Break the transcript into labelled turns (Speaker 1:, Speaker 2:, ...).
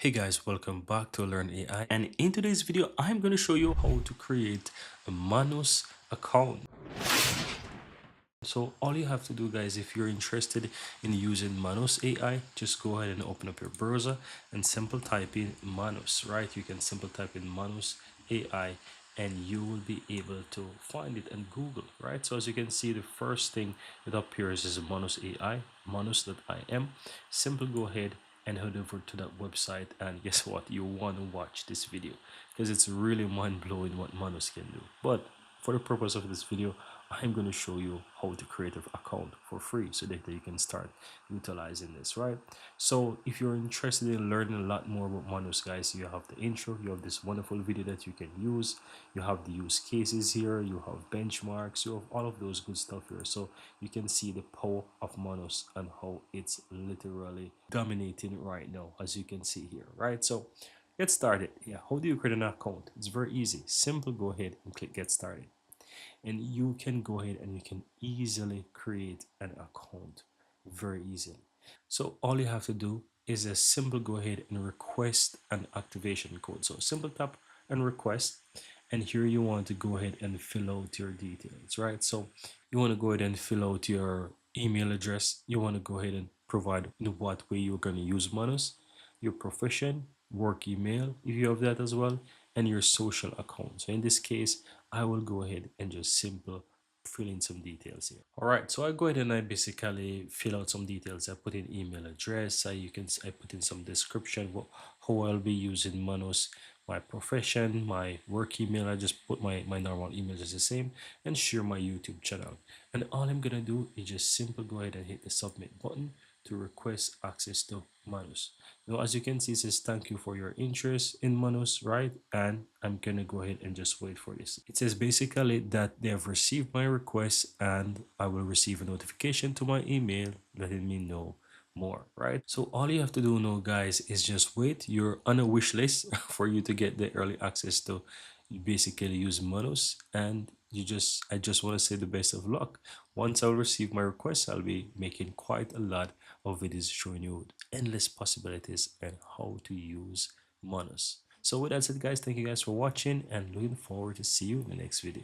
Speaker 1: Hey guys, welcome back to Learn AI, and in today's video I'm going to show you how to create a Manus account. So all you have to do, guys, if you're interested in using Manus AI, just go ahead and open up your browser and simple type in Manus, right? You can simple type in Manus AI and you will be able to find it on Google, right? So as you can see, the first thing that appears is Manus AI, manus.im. Simply go ahead and head over to that website, and guess what? You want to watch this video because it's really mind-blowing what Manus can do. But for the purpose of this video, I'm going to show you how to create an account for free so that you can start utilizing this, right? So if you're interested in learning a lot more about Manus, guys, you have the intro, you have this wonderful video that you can use, you have the use cases here, you have benchmarks, you have all of those good stuff here. So you can see the power of Manus and how it's literally dominating right now, as you can see here, right? So get started. Yeah, how do you create an account? It's very easy. Simple, go ahead and click get started, and you can go ahead and you can easily create an account very easily. So all you have to do is a simple go ahead and request an activation code. So simple tap and request, and here you want to go ahead and fill out your details, right? So you want to go ahead and fill out your email address. You want to go ahead and provide in what way you're going to use Manus, your profession, work email if you have that as well, and your social account. So in this case, I will go ahead and just simple fill in some details here. All right, so I go ahead and I basically fill out some details. I put in email address. I put in some description how I'll be using Manus, my profession, my work email. I just put my normal email just the same, and share my YouTube channel. And all I'm gonna do is just simple go ahead and hit the submit button to request access to Manus. Now, as you can see, it says thank you for your interest in Manus, right? And I'm gonna go ahead and just wait for this. It says basically that they have received my request and I will receive a notification to my email letting me know more, right? So all you have to do now, guys, is just wait. You're on a wish list for you to get the early access to basically use Manus, and I just want to say the best of luck. Once I'll receive my request, I'll be making quite a lot of videos showing you endless possibilities and how to use Manus. So with that said, guys, thank you guys for watching and looking forward to see you in the next video.